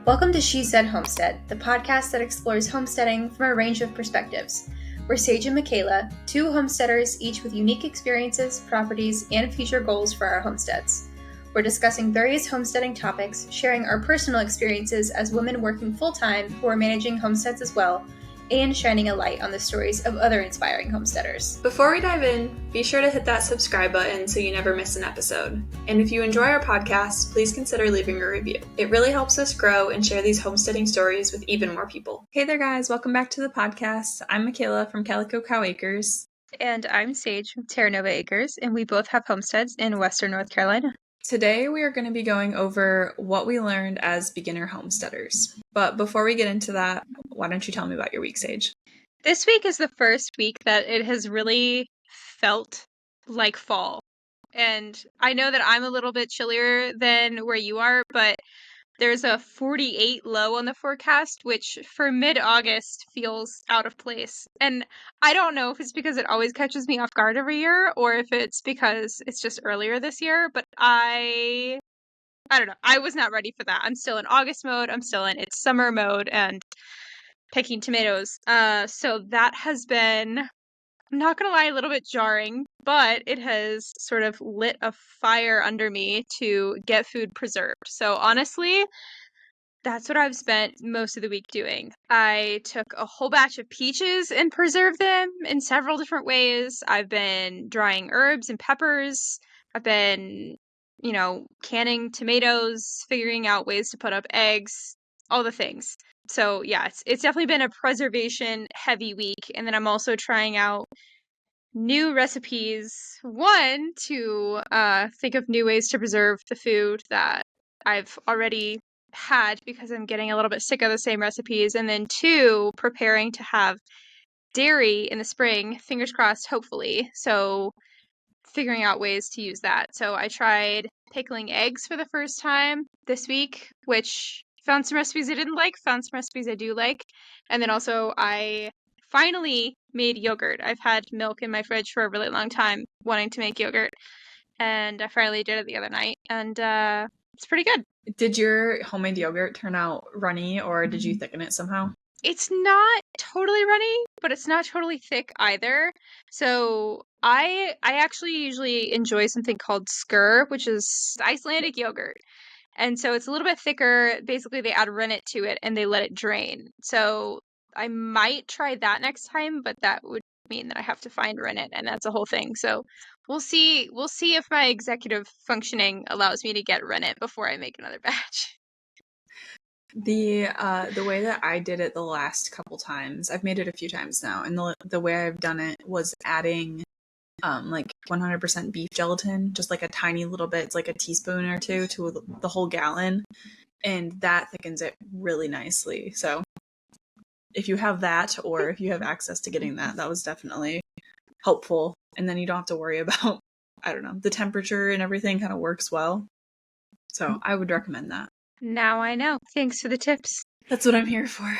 Welcome to She Said Homestead, the podcast that explores homesteading from a range of perspectives. We're Sage and Mickayla, two homesteaders, each with unique experiences, properties, and future goals for our homesteads. We're discussing various homesteading topics, sharing our personal experiences as women working full-time who are managing homesteads as well, and shining a light on the stories of other inspiring homesteaders. Before we dive in, be sure to hit that subscribe button so you never miss an episode. And if you enjoy our podcast, please consider leaving a review. It really helps us grow and share these homesteading stories with even more people. Hey there guys, welcome back to the podcast. I'm Mickayla from Calico Cow Acres. And I'm Sage from Terra Nova Acres, and we both have homesteads in Western North Carolina. Today we are going to be going over what we learned as beginner homesteaders. But before we get into that, why don't you tell me about your week, Sage? This week is the first week that it has really felt like fall. And I know that I'm a little bit chillier than where you are, but there's a 48 low on the forecast, which for mid-August feels out of place. And I don't know if it's because it always catches me off guard every year or if it's because it's just earlier this year, but I don't know. I was not ready for that. I'm still in August mode. I'm still in it's summer mode and picking tomatoes. So that has been, I'm not going to lie, a little bit jarring, but it has sort of lit a fire under me to get food preserved. So honestly, that's what I've spent most of the week doing. I took a whole batch of peaches and preserved them in several different ways. I've been drying herbs and peppers. I've been, canning tomatoes, figuring out ways to put up eggs, all the things. So yeah, it's definitely been a preservation heavy week. And then I'm also trying out new recipes. One, to think of new ways to preserve the food that I've already had because I'm getting a little bit sick of the same recipes. And then two, preparing to have dairy in the spring, fingers crossed, hopefully. So figuring out ways to use that. So I tried pickling eggs for the first time this week, which found some recipes I didn't like, found some recipes I do like. And then also I finally made yogurt. I've had milk in my fridge for a really long time wanting to make yogurt. And I finally did it the other night. And it's pretty good. Did your homemade yogurt turn out runny or did you thicken it somehow? It's not totally runny, but it's not totally thick either. So I actually usually enjoy something called skyr, which is Icelandic yogurt. And so it's a little bit thicker. Basically, they add rennet to it and they let it drain. So I might try that next time, but that would mean that I have to find rennet, and that's a whole thing. So we'll see. We'll see if my executive functioning allows me to get rennet before I make another batch. The way that I did it the last couple times, I've made it a few times now, and the way I've done it was adding like 100% beef gelatin, just like a tiny little bit, it's like a teaspoon or two to the whole gallon, and that thickens it really nicely. So if you have that, or if you have access to getting that, that was definitely helpful. And then you don't have to worry about, I don't know, the temperature and everything kind of works well. So I would recommend that. Now I know. Thanks for the tips. That's what I'm here for.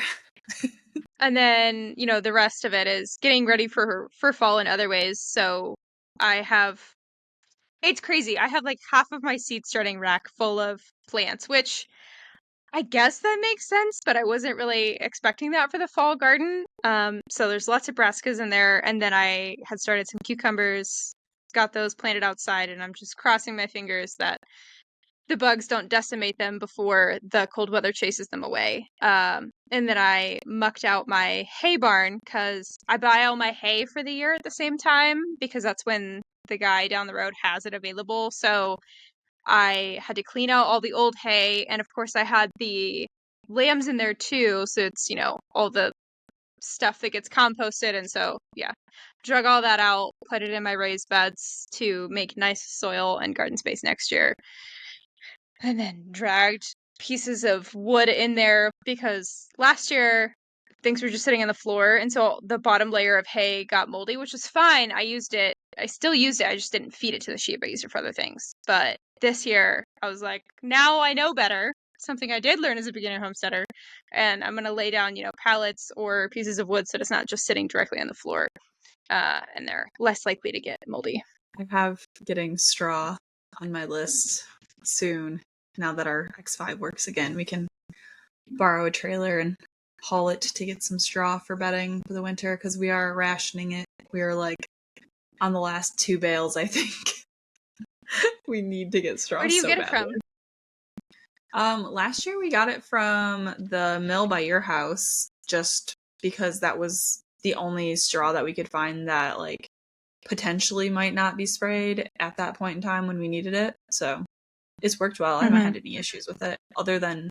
And then, the rest of it is getting ready for fall in other ways. So it's crazy. I have like half of my seed starting rack full of plants, which I guess that makes sense, but I wasn't really expecting that for the fall garden. So there's lots of brassicas in there. And then I had started some cucumbers, got those planted outside, and I'm just crossing my fingers that the bugs don't decimate them before the cold weather chases them away. And then I mucked out my hay barn because I buy all my hay for the year at the same time because that's when the guy down the road has it available. So I had to clean out all the old hay. And of course I had the lambs in there too. So it's, all the stuff that gets composted. And so, yeah, drug all that out, put it in my raised beds to make nice soil and garden space next year. And then dragged pieces of wood in there because last year things were just sitting on the floor. And so the bottom layer of hay got moldy, which was fine. I used it. I still used it. I just didn't feed it to the sheep. I used it for other things. But this year I was like, now I know better. Something I did learn as a beginner homesteader. And I'm going to lay down, pallets or pieces of wood so it's not just sitting directly on the floor. And they're less likely to get moldy. I have getting straw on my list soon. Now that our X5 works again, we can borrow a trailer and haul it to get some straw for bedding for the winter because we are rationing it. We are like on the last 2 bales, I think. We need to get straw Where do you so get it badly. Last year we got it from the mill by your house, just because that was the only straw that we could find that like potentially might not be sprayed at that point in time when we needed it. So it's worked well. I haven't had any issues with it, other than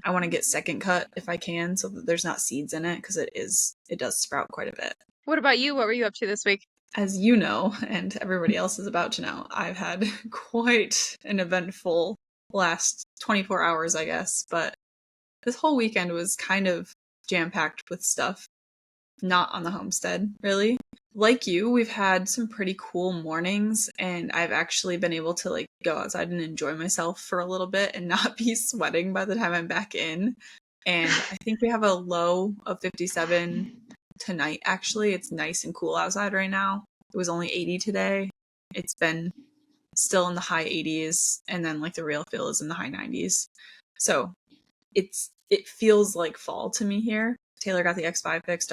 I want to get second cut if I can, so that there's not seeds in it, because it does sprout quite a bit. What about you? What were you up to this week? As you know, and everybody else is about to know, I've had quite an eventful last 24 hours, I guess, but this whole weekend was kind of jam-packed with stuff. Not on the homestead, really. Like you, we've had some pretty cool mornings, and I've actually been able to like go outside and enjoy myself for a little bit and not be sweating by the time I'm back in. And I think we have a low of 57 tonight, actually. It's nice and cool outside right now. It was only 80 today. It's been still in the high 80s, and then like the real feel is in the high 90s. So it feels like fall to me here. Taylor got the X5 fixed,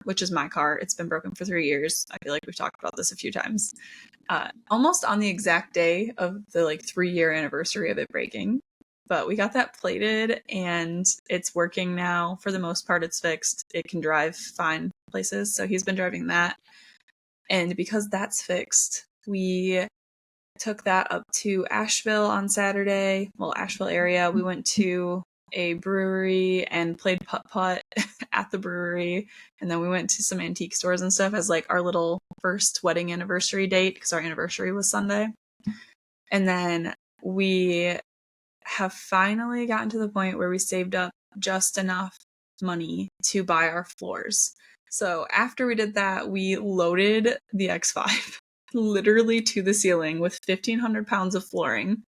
which is my car. It's been broken for 3 years. I feel like we've talked about this a few times. Almost on the exact day of the like 3-year anniversary of it breaking. But we got that plated and it's working now. For the most part, it's fixed. It can drive fine places. So he's been driving that. And because that's fixed, we took that up to Asheville on Saturday. Well, Asheville area. We went to a brewery and played putt-putt at the brewery. And then we went to some antique stores and stuff as like our little first wedding anniversary date, because our anniversary was Sunday. And then we have finally gotten to the point where we saved up just enough money to buy our floors. So after we did that, we loaded the X5 literally to the ceiling with 1,500 pounds of flooring,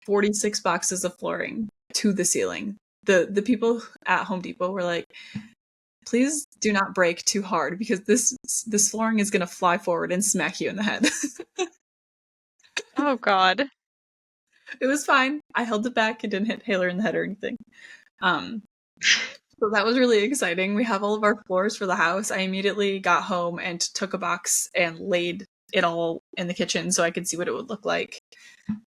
46 boxes of flooring to the ceiling. The people at Home Depot were like, please do not break too hard because this flooring is going to fly forward and smack you in the head. Oh, God. It was fine. I held it back. It didn't hit Taylor in the head or anything. So that was really exciting. We have all of our floors for the house. I immediately got home and took a box and laid it all in the kitchen so I could see what it would look like.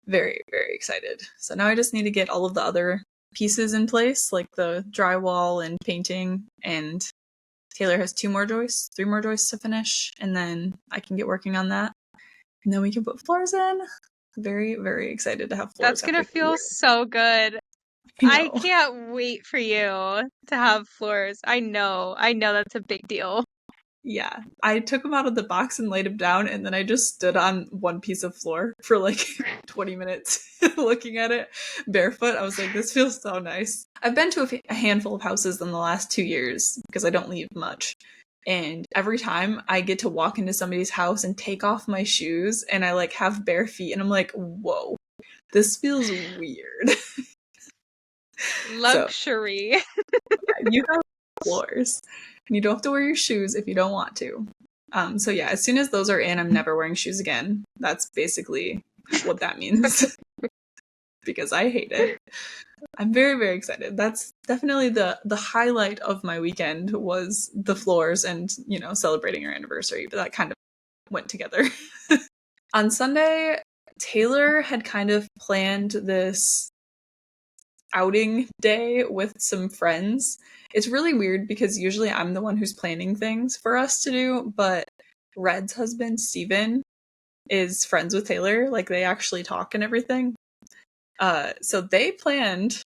Very, very excited. So now I just need to get all of the other pieces in place, like the drywall and painting, and Taylor has 3 more joists to finish, and then I can get working on that. And then we can put floors in. Very, very excited to have floors. That's gonna feel so good. I can't wait for you to have floors. I know that's a big deal. Yeah, I took them out of the box and laid them down, and then I just stood on one piece of floor for like 20 minutes looking at it barefoot. I was like, this feels so nice. I've been to a handful of houses in the last 2 years because I don't leave much. And every time I get to walk into somebody's house and take off my shoes and I like have bare feet and I'm like, whoa, this feels weird. Luxury. So, yeah, you have floors. And you don't have to wear your shoes if you don't want to. So yeah, as soon as those are in, I'm never wearing shoes again. That's basically what that means. Because I hate it. I'm very, very excited. That's definitely the highlight of my weekend was the floors and, you know, celebrating our anniversary. But that kind of went together. On Sunday, Taylor had kind of planned this outing day with some friends. It's really weird because usually I'm the one who's planning things for us to do, but Red's husband, Steven, is friends with Taylor. Like, they actually talk and everything. So they planned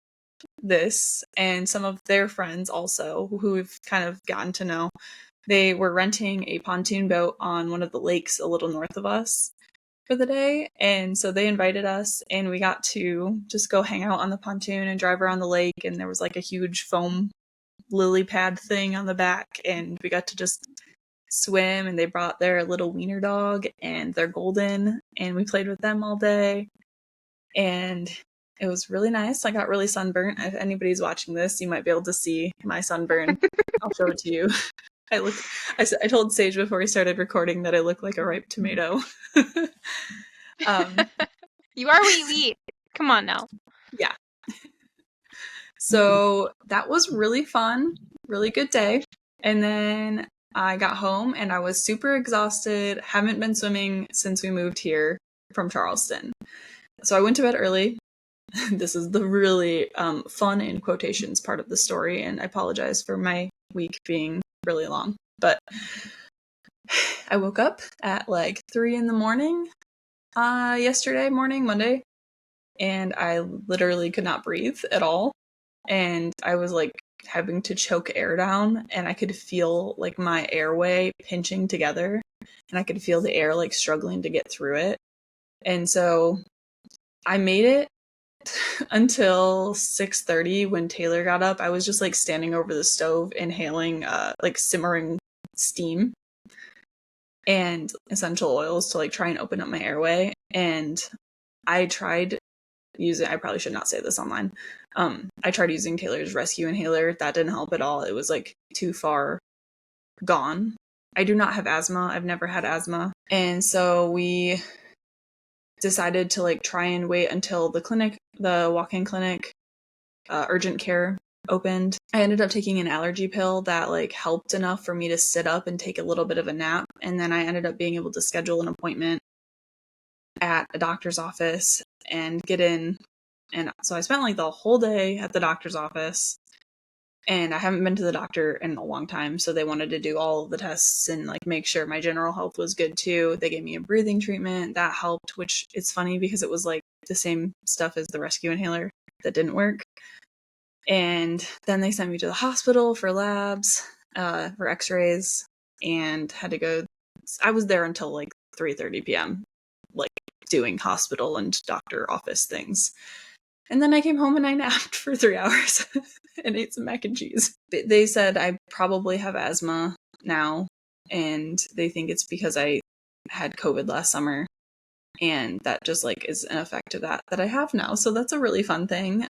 this, and some of their friends also, who we've kind of gotten to know. They were renting a pontoon boat on one of the lakes a little north of us for the day, and so they invited us, and we got to just go hang out on the pontoon and drive around the lake, and there was like a huge foam lily pad thing on the back, and we got to just swim, and they brought their little wiener dog and their golden, and we played with them all day, and it was really nice. I got really sunburnt. If anybody's watching this, you might be able to see my sunburn. I'll show it to you. I told Sage before we started recording that I look like a ripe tomato. You are what you eat. Come on now. Yeah. So that was really fun, really good day. And then I got home and I was super exhausted. Haven't been swimming since we moved here from Charleston. So I went to bed early. This is the really fun in quotations part of the story, and I apologize for my week being really long. But I woke up at like 3 in the morning yesterday morning, Monday, and I literally could not breathe at all. And I was like having to choke air down, and I could feel like my airway pinching together, and I could feel the air like struggling to get through it. And so I made it until 6:30 when Taylor got up. I was just like standing over the stove inhaling like simmering steam and essential oils to like try and open up my airway. And I tried using, I probably should not say this online. I tried using Taylor's rescue inhaler. That didn't help at all. It was like too far gone. I do not have asthma. I've never had asthma. And so we decided to like try and wait until the walk-in clinic, urgent care opened. I ended up taking an allergy pill that like helped enough for me to sit up and take a little bit of a nap. And then I ended up being able to schedule an appointment at a doctor's office and get in. And so I spent like the whole day at the doctor's office, and I haven't been to the doctor in a long time. So they wanted to do all of the tests and like make sure my general health was good too. They gave me a breathing treatment that helped, which it's funny because it was like the same stuff as the rescue inhaler that didn't work. And then they sent me to the hospital for labs, for x-rays, and had to go. I was there until like 3:30 p.m. like doing hospital and doctor office things. And then I came home and I napped for 3 hours and ate some mac and cheese. They said I probably have asthma now, and they think it's because I had COVID last summer, and that just like is an effect of that I have now. So that's a really fun thing.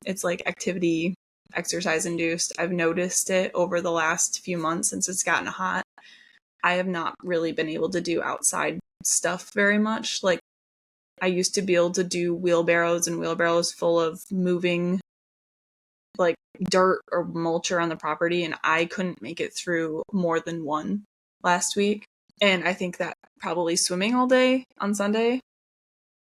It's like activity, exercise induced. I've noticed it over the last few months since it's gotten hot. I have not really been able to do outside stuff very much. Like, I used to be able to do wheelbarrows and wheelbarrows full of moving like dirt or mulch around the property, and I couldn't make it through more than one last week. And I think that probably swimming all day on Sunday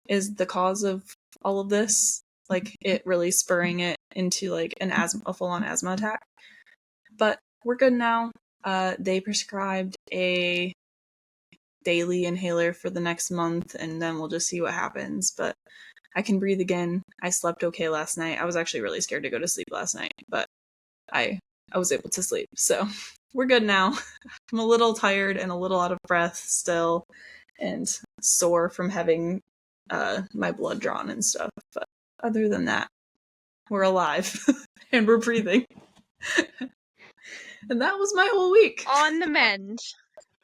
is the cause of all of this, like it really spurring it into like a full-on asthma attack. But we're good now. They prescribed a daily inhaler for the next month, and then we'll just see what happens. But I can breathe again. I slept okay last night. I was actually really scared to go to sleep last night, but I was able to sleep. So we're good now. I'm a little tired and a little out of breath still, and sore from having my blood drawn and stuff. But other than that, we're alive and we're breathing. And that was my whole week. On the mend.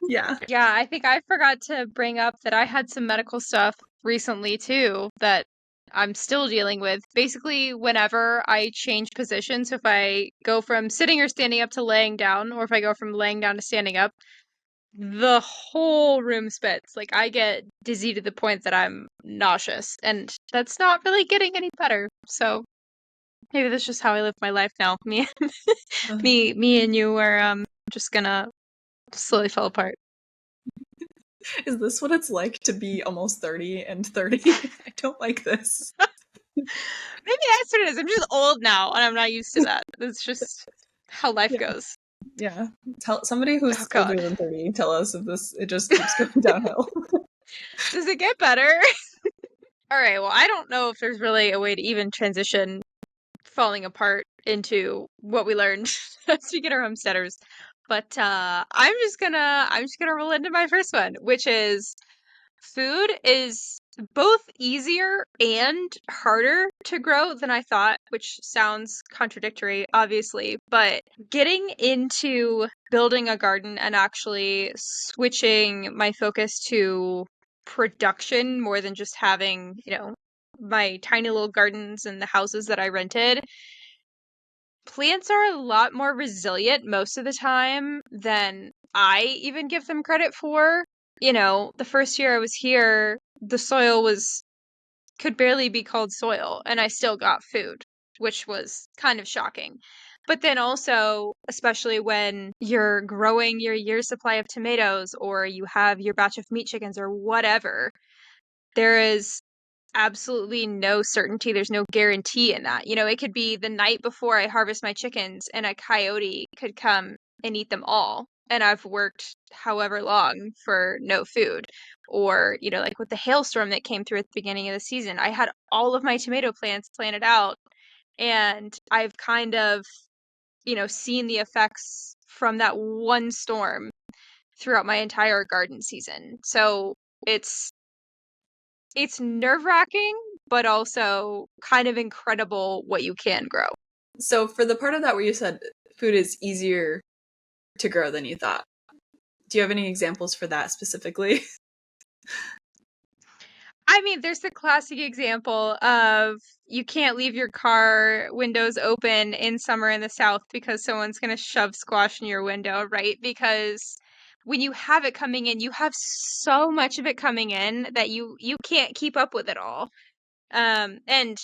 Yeah. Yeah, I think I forgot to bring up that I had some medical stuff recently too that I'm still dealing with. Basically, whenever I change positions, if I go from sitting or standing up to laying down, or if I go from laying down to standing up, the whole room spits. Like, I get dizzy to the point that I'm nauseous, and that's not really getting any better. So maybe that's just how I live my life now. Me and you are just gonna slowly fall apart. Is this what it's like to be almost 30 and 30? I don't like this. Maybe that's what it is. I'm just old now, and I'm not used to that. That's just how life goes. Yeah. Tell somebody who's God. older than 30, tell us if it just keeps going downhill. Does it get better? All right, well, I don't know if there's really a way to even transition falling apart into what we learned as we get our homesteaders. But I'm just gonna roll into my first one, which is food is both easier and harder to grow than I thought, which sounds contradictory, obviously, but getting into building a garden and actually switching my focus to production more than just having, my tiny little gardens and the houses that I rented. Plants are a lot more resilient most of the time than I even give them credit for. The first year I was here, the soil could barely be called soil, and I still got food. which was kind of shocking. But then also, especially when you're growing your year's supply of tomatoes or you have your batch of meat chickens or whatever, there is absolutely no certainty. There's no guarantee in that. It could be the night before I harvest my chickens and a coyote could come and eat them all. And I've worked however long for no food. Or, like with the hailstorm that came through at the beginning of the season, I had all of my tomato plants planted out and I've kind of, seen the effects from that one storm throughout my entire garden season. So it's nerve-wracking, but also kind of incredible what you can grow. So for the part of that where you said food is easier to grow than you thought, do you have any examples for that specifically? I mean, there's the classic example of you can't leave your car windows open in summer in the South because someone's going to shove squash in your window, right? Because when you have it coming in, you have so much of it coming in that you can't keep up with it all. And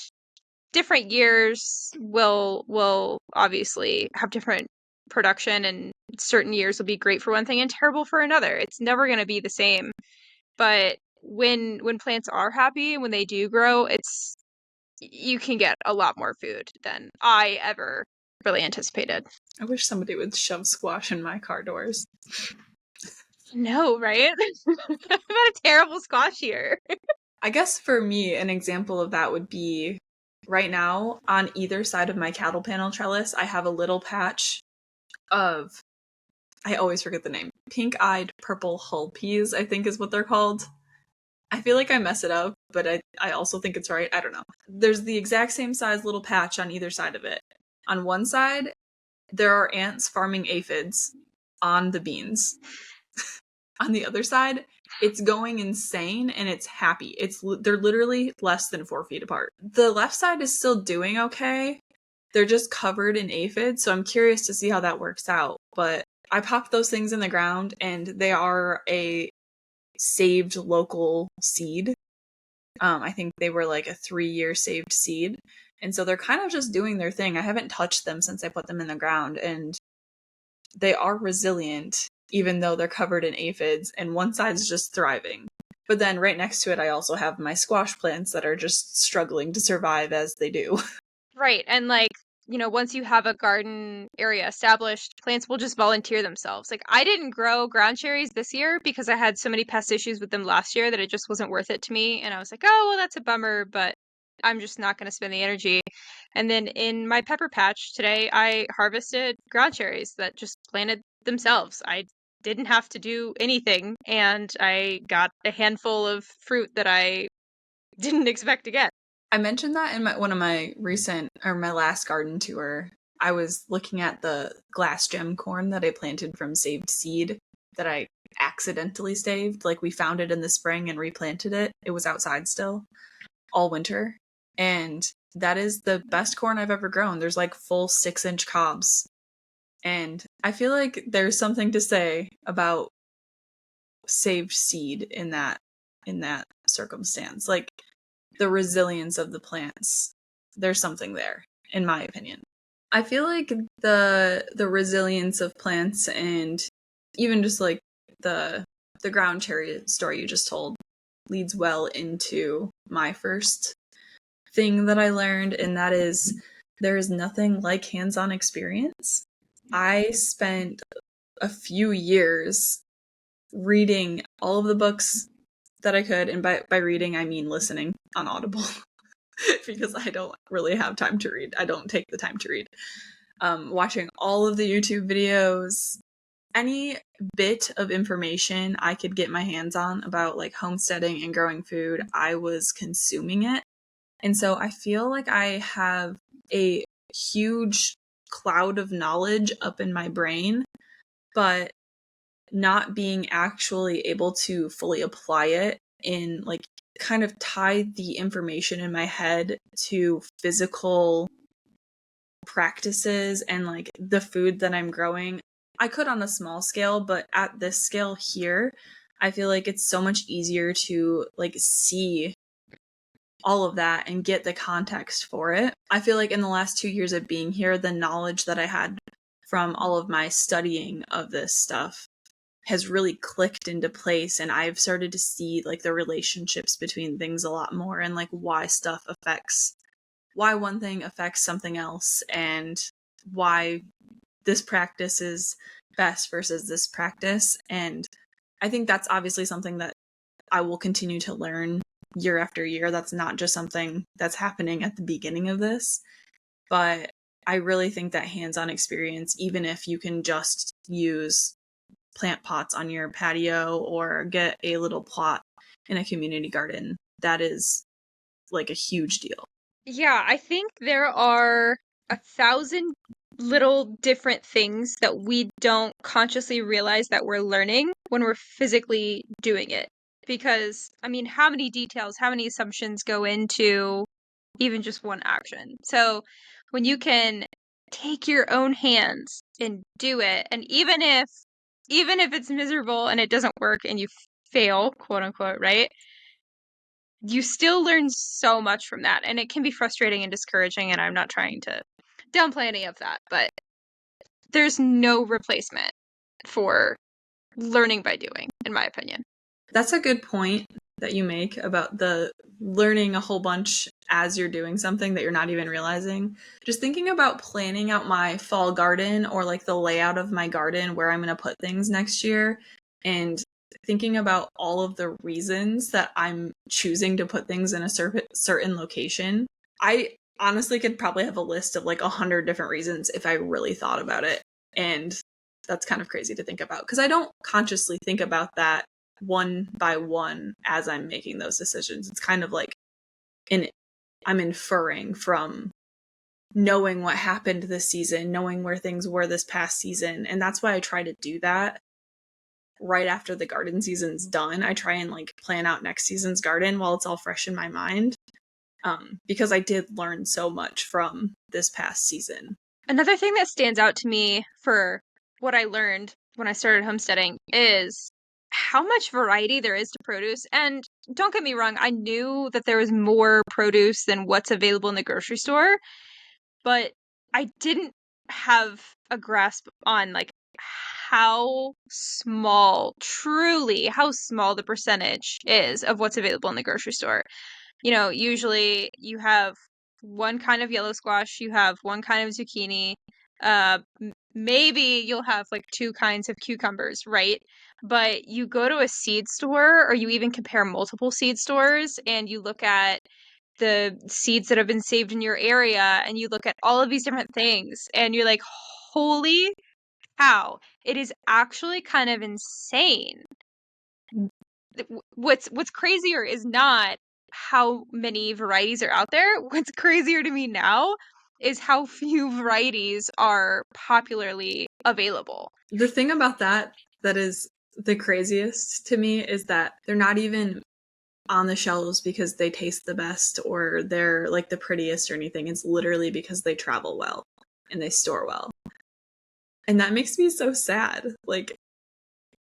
different years will obviously have different production, and certain years will be great for one thing and terrible for another. It's never going to be the same. But when plants are happy, when they do grow, you can get a lot more food than I ever really anticipated. I wish somebody would shove squash in my car doors. No, right? I've got a terrible squash here. I guess for me, an example of that would be right now on either side of my cattle panel trellis, I have a little patch of, I always forget the name, pink-eyed purple hull peas, I think is what they're called. I feel like I mess it up, but I also think it's right. I don't know. There's the exact same size little patch on either side of it. On one side, there are ants farming aphids on the beans. On the other side, it's going insane and it's happy. They're literally less than 4 feet apart. The left side is still doing okay. They're just covered in aphids, so I'm curious to see how that works out. But I popped those things in the ground and they are a saved local seed. I think they were like a 3-year saved seed. And so they're kind of just doing their thing. I haven't touched them since I put them in the ground, and they are resilient, even though they're covered in aphids, and one side's just thriving. But then right next to it, I also have my squash plants that are just struggling to survive as they do. Right. And once you have a garden area established, plants will just volunteer themselves. Like, I didn't grow ground cherries this year because I had so many pest issues with them last year that it just wasn't worth it to me. And I was like, oh, well, that's a bummer, but I'm just not going to spend the energy. And then in my pepper patch today, I harvested ground cherries that just planted themselves. I didn't have to do anything, and I got a handful of fruit that I didn't expect to get. I mentioned that in one of my my last garden tour. I was looking at the glass gem corn that I planted from saved seed that I accidentally saved. Like, we found it in the spring and replanted it. It was outside still all winter. And that is the best corn I've ever grown. There's like full 6-inch cobs. And I feel like there's something to say about saved seed in that circumstance. Like, the resilience of the plants. There's something there, in my opinion. I feel like the resilience of plants, and even just like the ground cherry story you just told, leads well into my first thing that I learned, and that is there is nothing like hands-on experience. I spent a few years reading all of the books that I could, and by reading I mean listening on Audible, because I don't really have time to read. I don't take the time to read. Watching all of the YouTube videos, any bit of information I could get my hands on about like homesteading and growing food, I was consuming it. And so I feel like I have a huge cloud of knowledge up in my brain, but not being actually able to fully apply it in, like, kind of tie the information in my head to physical practices and like the food that I'm growing. I could on a small scale, but at this scale here, I feel like it's so much easier to like see all of that and get the context for it. I feel like in the last 2 years of being here, the knowledge that I had from all of my studying of this stuff has really clicked into place, and I've started to see like the relationships between things a lot more, and like why one thing affects something else, and why this practice is best versus this practice. And I think that's obviously something that I will continue to learn year after year. That's not just something that's happening at the beginning of this, but I really think that hands-on experience, even if you can just use plant pots on your patio or get a little plot in a community garden, that is like a huge deal. Yeah, I think there are 1,000 little different things that we don't consciously realize that we're learning when we're physically doing it. Because, I mean, how many details, how many assumptions go into even just one action? So when you can take your own hands and do it, and even if it's miserable and it doesn't work and you fail, quote unquote, right? You still learn so much from that, and it can be frustrating and discouraging, and I'm not trying to downplay any of that, but there's no replacement for learning by doing, in my opinion. That's a good point that you make about the learning a whole bunch as you're doing something that you're not even realizing. Just thinking about planning out my fall garden, or like the layout of my garden where I'm going to put things next year, and thinking about all of the reasons that I'm choosing to put things in a certain location. I honestly could probably have a list of like 100 different reasons if I really thought about it. And that's kind of crazy to think about, because I don't consciously think about that one by one as I'm making those decisions. It's kind of like I'm inferring from knowing what happened this season, knowing where things were this past season. And that's why I try to do that right after the garden season's done. I try and like plan out next season's garden while it's all fresh in my mind, because I did learn so much from this past season. Another thing that stands out to me for what I learned when I started homesteading is how much variety there is to produce. And don't get me wrong, I knew that there was more produce than what's available in the grocery store, but I didn't have a grasp on like truly how small the percentage is of what's available in the grocery store. Usually you have one kind of yellow squash, you have one kind of zucchini, maybe you'll have like two kinds of cucumbers, right? But you go to a seed store, or you even compare multiple seed stores, and you look at the seeds that have been saved in your area, and you look at all of these different things, and you're like, holy cow, it is actually kind of insane. What's crazier is not how many varieties are out there. What's crazier to me now is how few varieties are popularly available. The thing about that is the craziest to me is that they're not even on the shelves because they taste the best or they're like the prettiest or anything. It's literally because they travel well and they store well. And that makes me so sad. Like,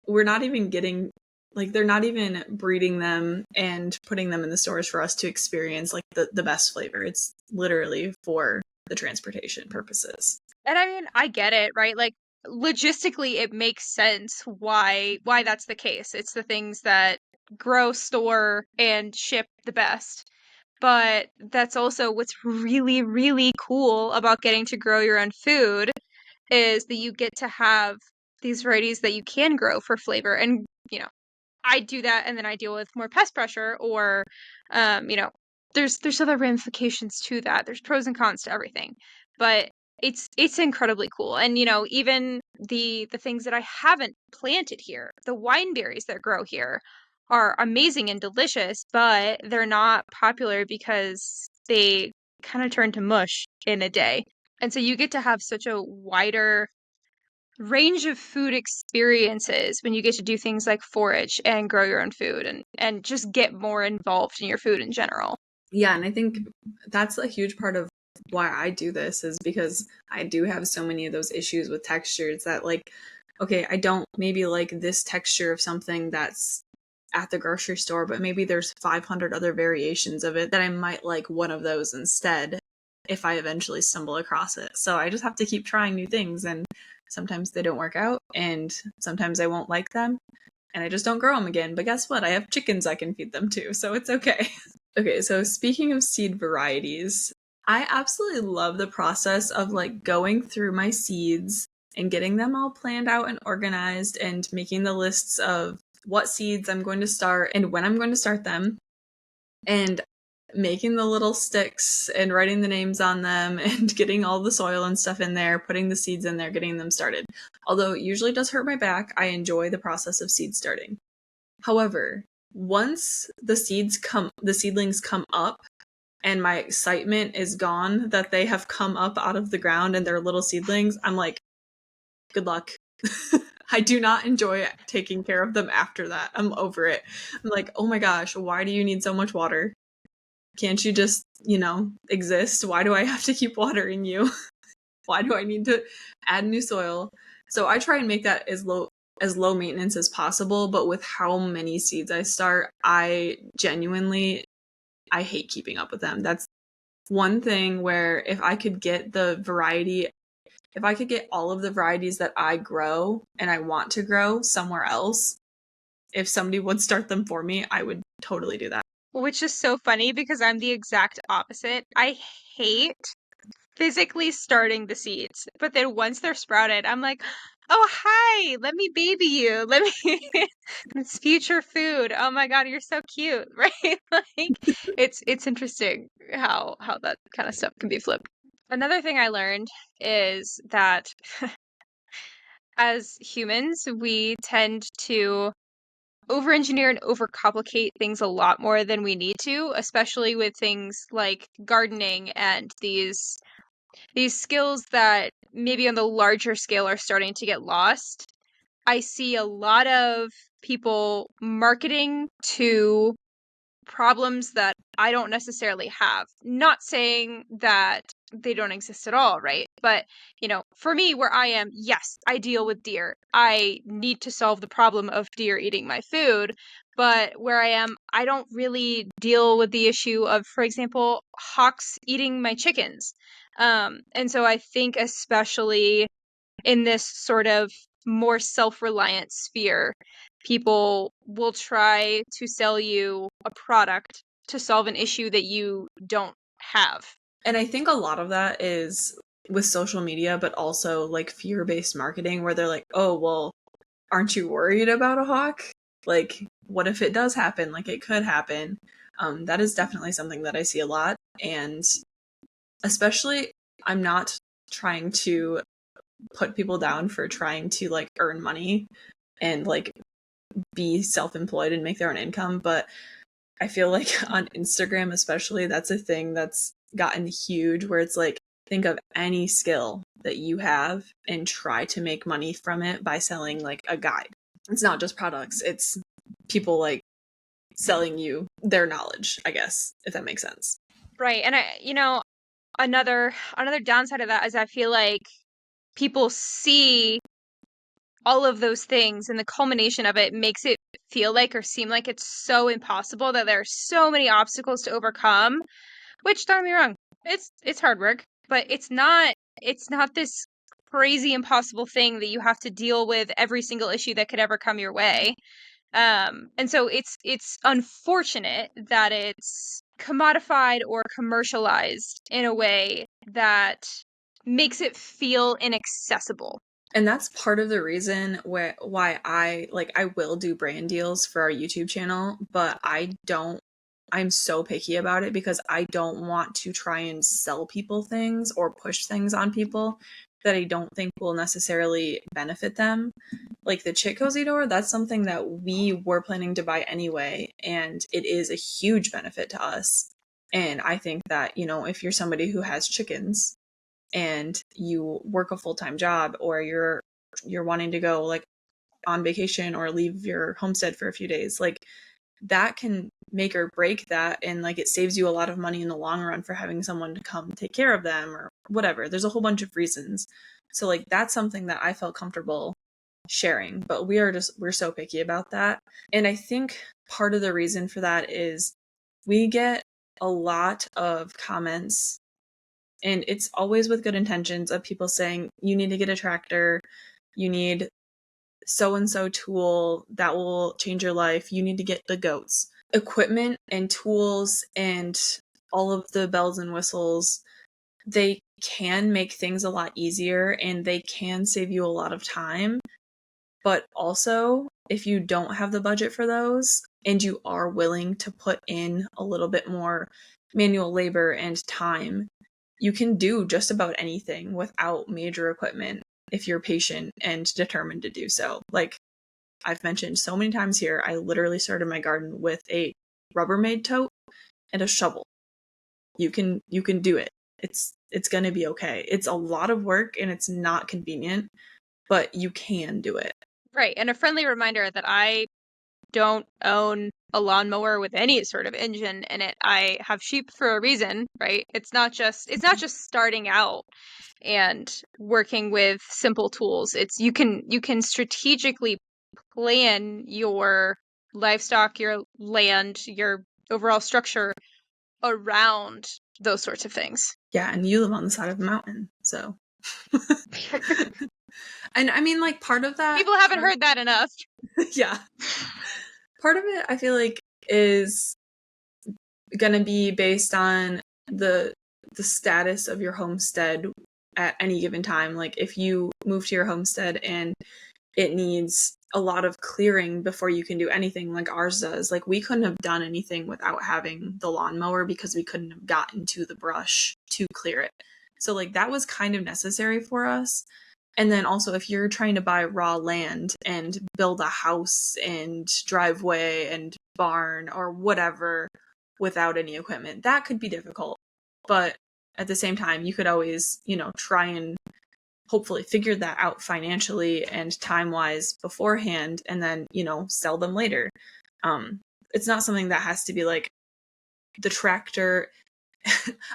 we're not even getting, like, they're not even breeding them and putting them in the stores for us to experience like the best flavor. It's literally for the transportation purposes. And I mean, I get it, right? Like, logistically it makes sense why that's the case. It's the things that grow, store, and ship the best. But that's also what's really, really cool about getting to grow your own food, is that you get to have these varieties that you can grow for flavor. And, I do that, and then I deal with more pest pressure, or, there's other ramifications to that. There's pros and cons to everything. But it's incredibly cool. And, even the things that I haven't planted here, the wine berries that grow here are amazing and delicious, but they're not popular because they kind of turn to mush in a day. And so you get to have such a wider range of food experiences when you get to do things like forage and grow your own food, and just get more involved in your food in general. Yeah, and I think that's a huge part of why I do this, is because I do have so many of those issues with textures that, like, okay, I don't maybe like this texture of something that's at the grocery store, but maybe there's 500 other variations of it that I might like one of those instead if I eventually stumble across it. So I just have to keep trying new things, and sometimes they don't work out, and sometimes I won't like them, and I just don't grow them again. But guess what? I have chickens I can feed them to, so it's okay. Okay, so speaking of seed varieties, I absolutely love the process of like going through my seeds and getting them all planned out and organized and making the lists of what seeds I'm going to start and when I'm going to start them, and making the little sticks and writing the names on them and getting all the soil and stuff in there, putting the seeds in there, getting them started. Although it usually does hurt my back, I enjoy the process of seed starting. However, once the seedlings come up and my excitement is gone that they have come up out of the ground and they're little seedlings, I'm like, good luck. I do not enjoy taking care of them after that. I'm over it. I'm like, oh my gosh, why do you need so much water? Can't you just, exist? Why do I have to keep watering you? Why do I need to add new soil? So I try and make that as low maintenance as possible, but with how many seeds I start, I hate keeping up with them. That's one thing where if I could get all of the varieties that I grow and I want to grow somewhere else, if somebody would start them for me, I would totally do that. Which is so funny because I'm the exact opposite. I hate physically starting the seeds, but then once they're sprouted, I'm like, oh, hi, let me baby you. Let me, it's future food. Oh my God, you're so cute, right? Like, it's interesting how that kind of stuff can be flipped. Another thing I learned is that as humans, we tend to over-engineer and overcomplicate things a lot more than we need to, especially with things like gardening and these skills that maybe on the larger scale are starting to get lost. I see a lot of people marketing to problems that I don't necessarily have. Not saying that they don't exist at all, right? But, for me, where I am, yes, I deal with deer. I need to solve the problem of deer eating my food. But where I am, I don't really deal with the issue of, for example, hawks eating my chickens. And so I think, especially in this sort of more self-reliant sphere, people will try to sell you a product to solve an issue that you don't have. And I think a lot of that is with social media, but also like fear-based marketing where they're like, oh, well, aren't you worried about a hawk? Like, what if it does happen? Like, it could happen. That is definitely something that I see a lot. And especially, I'm not trying to put people down for trying to like earn money and like be self-employed and make their own income, but I feel like on Instagram especially, that's a thing that's gotten huge where it's like, think of any skill that you have and try to make money from it by selling like a guide. It's not just products, it's people like selling you their knowledge, I guess, if that makes sense. Right. And another downside of that is I feel like people see all of those things and the culmination of it makes it feel like or seem like it's so impossible that there are so many obstacles to overcome, which, don't get me wrong, it's hard work, but it's not this crazy impossible thing that you have to deal with every single issue that could ever come your way. And so it's unfortunate that it's commodified or commercialized in a way that makes it feel inaccessible. And that's part of the reason why I will do brand deals for our YouTube channel, but I'm so picky about it because I don't want to try and sell people things or push things on people that I don't think will necessarily benefit them. Like the chick cozy door, that's something that we were planning to buy anyway, and it is a huge benefit to us. And I think that, if you're somebody who has chickens and you work a full-time job, or you're wanting to go like on vacation or leave your homestead for a few days, like that can make or break that, and like it saves you a lot of money in the long run for having someone to come take care of them or whatever. There's a whole bunch of reasons. So like that's something that I felt comfortable sharing, but we're so picky about that. And I think part of the reason for that is we get a lot of comments, and it's always with good intentions, of people saying, you need to get a tractor, you need so-and-so tool that will change your life, you need to get the goats. Equipment and tools and all of the bells and whistles, they can make things a lot easier and they can save you a lot of time. But also, if you don't have the budget for those and you are willing to put in a little bit more manual labor and time, you can do just about anything without major equipment if you're patient and determined to do so. Like I've mentioned so many times here, I literally started my garden with a Rubbermaid tote and a shovel. You can do it. It's going to be okay. It's a lot of work and it's not convenient, but you can do it. Right. And a friendly reminder that I don't own a lawnmower with any sort of engine in it. I have sheep for a reason, right? It's not just starting out and working with simple tools. It's you can strategically plan your livestock, your land, your overall structure around those sorts of things. Yeah, and you live on the side of a mountain, so. And I mean, like, part of that... People haven't heard that enough. Yeah. Part of it, I feel like, is going to be based on the status of your homestead at any given time. Like, if you move to your homestead and it needs a lot of clearing before you can do anything, like ours does. Like, we couldn't have done anything without having the lawnmower because we couldn't have gotten to the brush to clear it. So, like, that was kind of necessary for us. And then also, if you're trying to buy raw land and build a house and driveway and barn or whatever without any equipment, that could be difficult. But at the same time, you could always, try and hopefully figure that out financially and time-wise beforehand and then, sell them later. It's not something that has to be like the tractor.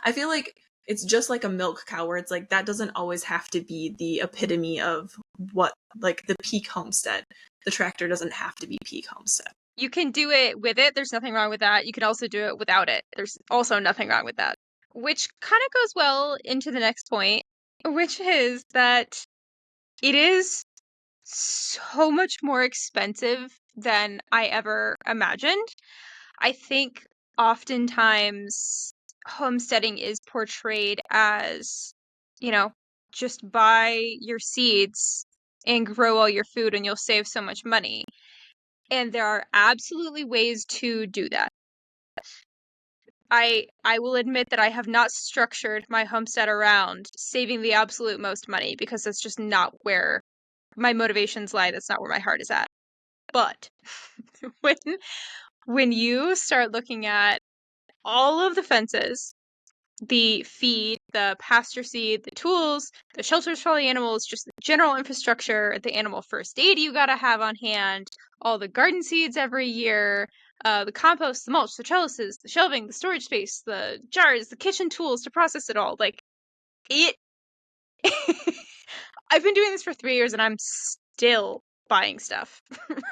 I feel like it's just like a milk cow where it's like that doesn't always have to be the epitome of what, like, the peak homestead. The tractor doesn't have to be peak homestead. You can do it with it. There's nothing wrong with that. You can also do it without it. There's also nothing wrong with that. Which kind of goes well into the next point, which is that it is so much more expensive than I ever imagined. I think oftentimes homesteading is portrayed as, just buy your seeds and grow all your food and you'll save so much money. And there are absolutely ways to do that. I will admit that I have not structured my homestead around saving the absolute most money because that's just not where my motivations lie. That's not where my heart is at. But when you start looking at all of the fences, the feed, the pasture seed, the tools, the shelters for all the animals, just the general infrastructure, the animal first aid you gotta have on hand, all the garden seeds every year, the compost, the mulch, the trellises, the shelving, the storage space, the jars, the kitchen tools to process it all. Like, it... I've been doing this for 3 years and I'm still buying stuff,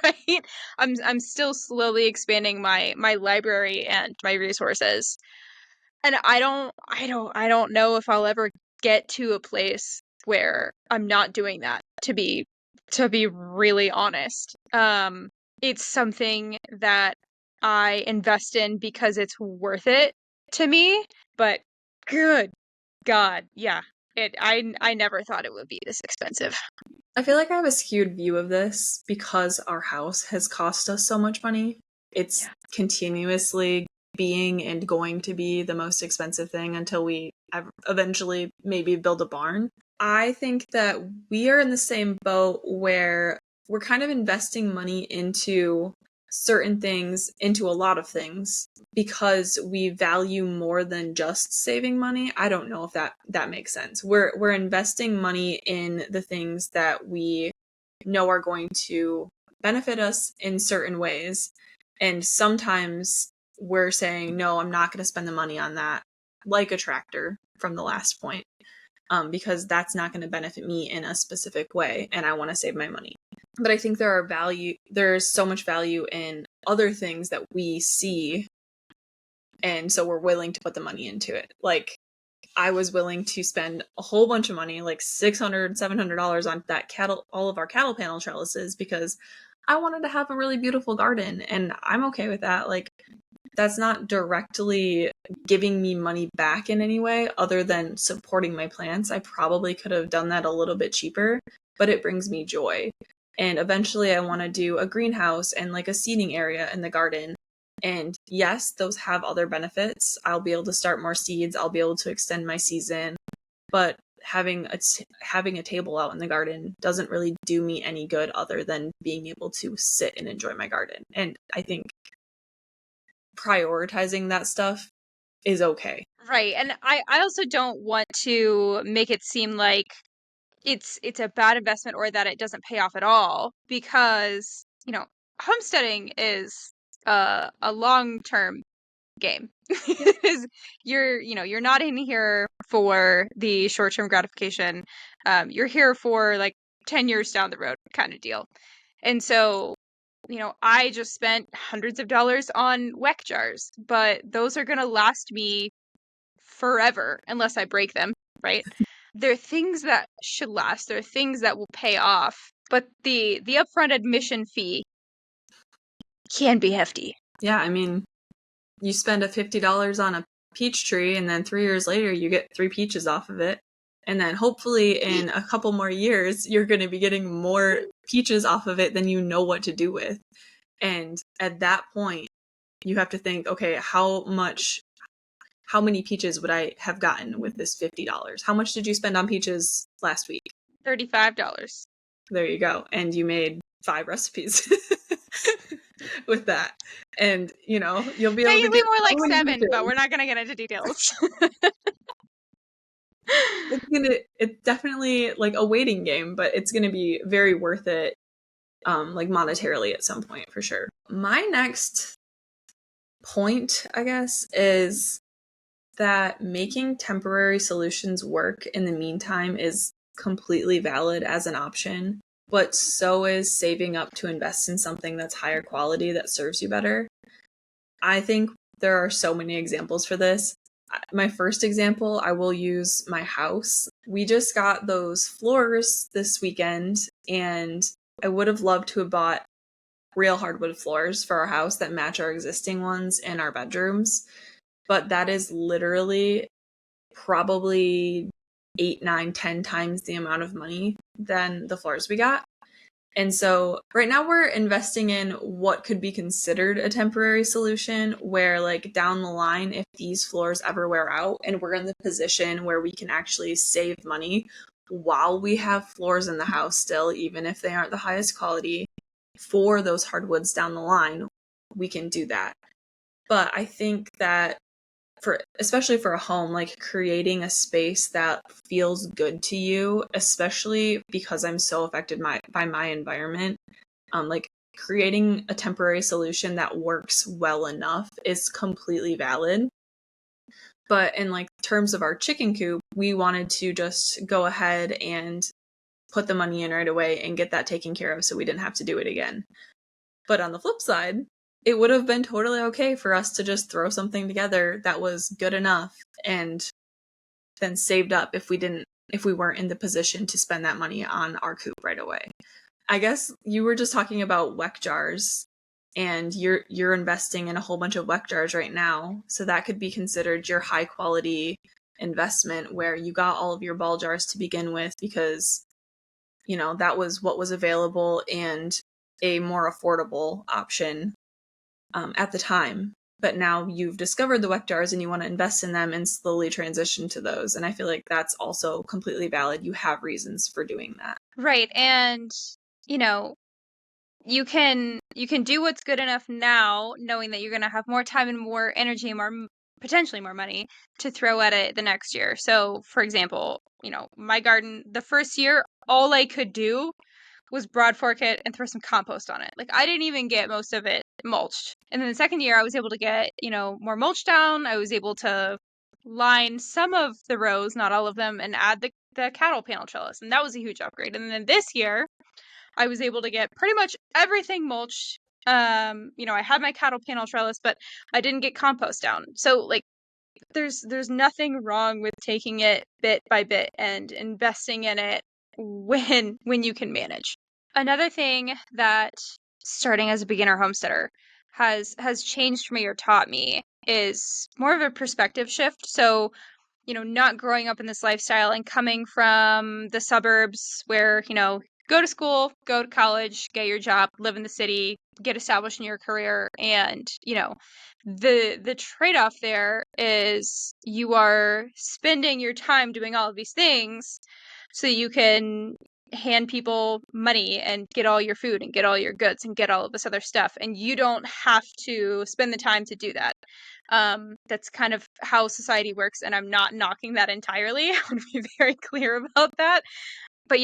right? I'm still slowly expanding my library and my resources. And I don't know if I'll ever get to a place where I'm not doing that, to be really honest. It's something that I invest in because it's worth it to me, but good God, yeah. I never thought it would be this expensive. I feel like I have a skewed view of this because our house has cost us so much money. It's continuously being and going to be the most expensive thing until we eventually maybe build a barn. I think that we are in the same boat where we're kind of investing money into certain things, into a lot of things, because we value more than just saving money. I don't know if that makes sense. We're investing money in the things that we know are going to benefit us in certain ways. And sometimes we're saying, no, I'm not going to spend the money on that, like a tractor from the last point, because that's not going to benefit me in a specific way, and I want to save my money. But I think there's so much value in other things that we see, and so we're willing to put the money into it. Like, I was willing to spend a whole bunch of money, like $600, $700 on all of our cattle panel trellises, because I wanted to have a really beautiful garden, and I'm okay with that. Like, that's not directly giving me money back in any way other than supporting my plants. I probably could have done that a little bit cheaper, but it brings me joy. And eventually I want to do a greenhouse and like a seeding area in the garden. And yes, those have other benefits. I'll be able to start more seeds. I'll be able to extend my season. But having a table out in the garden doesn't really do me any good other than being able to sit and enjoy my garden. And I think prioritizing that stuff is okay. Right. And I also don't want to make it seem like it's a bad investment or that it doesn't pay off at all, because, homesteading is a long-term game. Is you're not in here for the short-term gratification. You're here for like 10 years down the road kind of deal. And so, I just spent hundreds of dollars on weck jars, but those are going to last me forever unless I break them, right? They're things that should last. They're things that will pay off, but the upfront admission fee can be hefty. Yeah, I mean, you spend a $50 on a peach tree, and then 3 years later you get 3 peaches off of it. And then hopefully in a couple more years, you're going to be getting more peaches off of it than you know what to do with. And at that point, you have to think, okay, how many peaches would I have gotten with this $50? How much did you spend on peaches last week? $35. There you go. And you made 5 recipes with that. And, you'll be able to Technically get more like so many 7, peaches. but we're not going to get into details. It's definitely like a waiting game, but it's gonna be very worth it, like monetarily at some point for sure. My next point, I guess, is that making temporary solutions work in the meantime is completely valid as an option, but so is saving up to invest in something that's higher quality that serves you better. I think there are so many examples for this. My first example, I will use my house. We just got those floors this weekend, and I would have loved to have bought real hardwood floors for our house that match our existing ones in our bedrooms. But that is literally probably 8, 9, 10 times the amount of money than the floors we got. And so right now we're investing in what could be considered a temporary solution, where like down the line, if these floors ever wear out and we're in the position where we can actually save money while we have floors in the house still, even if they aren't the highest quality, for those hardwoods down the line, we can do that. But I think that especially for a home, like creating a space that feels good to you, especially because I'm so affected by my environment, like creating a temporary solution that works well enough is completely valid. But in like terms of our chicken coop, we wanted to just go ahead and put the money in right away and get that taken care of so we didn't have to do it again. But on the flip side, it would have been totally okay for us to just throw something together that was good enough and then saved up if we weren't in the position to spend that money on our coop right away. I guess you were just talking about weck jars, and you're investing in a whole bunch of weck jars right now, so that could be considered your high quality investment, where you got all of your ball jars to begin with because that was what was available and a more affordable option at the time. But now you've discovered the weck jars and you want to invest in them and slowly transition to those. And I feel like that's also completely valid. You have reasons for doing that. Right. And, you can do what's good enough now, knowing that you're going to have more time and more energy and potentially more money to throw at it the next year. So, for example, my garden, the first year, all I could do was broad fork it and throw some compost on it. Like, I didn't even get most of it mulched. And then the second year, I was able to get, more mulch down. I was able to line some of the rows, not all of them, and add the the cattle panel trellis, and that was a huge upgrade. And then this year, I was able to get pretty much everything mulched. I had my cattle panel trellis, but I didn't get compost down. So like there's nothing wrong with taking it bit by bit and investing in it when you can manage. Another thing that starting as a beginner homesteader has changed for me or taught me is more of a perspective shift. So not growing up in this lifestyle and coming from the suburbs where, go to school, go to college, get your job, live in the city, get established in your career. And, the trade-off there is you are spending your time doing all of these things so you can hand people money and get all your food and get all your goods and get all of this other stuff. And you don't have to spend the time to do that. That's kind of how society works, and I'm not knocking that entirely. I want to be very clear about that. But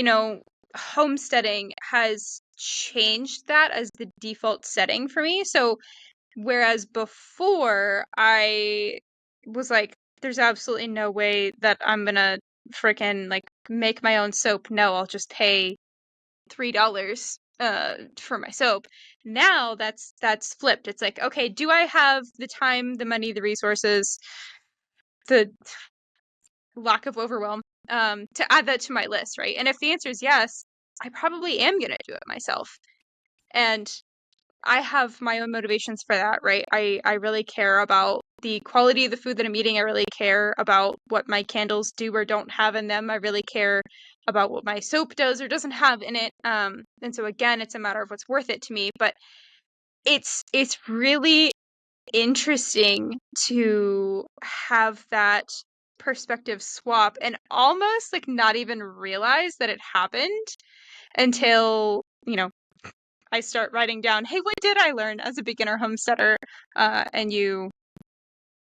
homesteading has changed that as the default setting for me. So whereas before I was like, there's absolutely no way that I'm gonna freaking like make my own soap. No, I'll just pay $3 for my soap. Now that's flipped. It's like, okay, do I have the time, the money, the resources, the lack of overwhelm to add that to my list, right? And if the answer is yes, I probably am gonna do it myself. And I have my own motivations for that, right? I really care about the quality of the food that I'm eating. I really care about what my candles do or don't have in them. I really care about what my soap does or doesn't have in it. And so again, it's a matter of what's worth it to me. But it's really interesting to have that perspective swap and almost like not even realize that it happened until, I start writing down, hey, what did I learn as a beginner homesteader? And you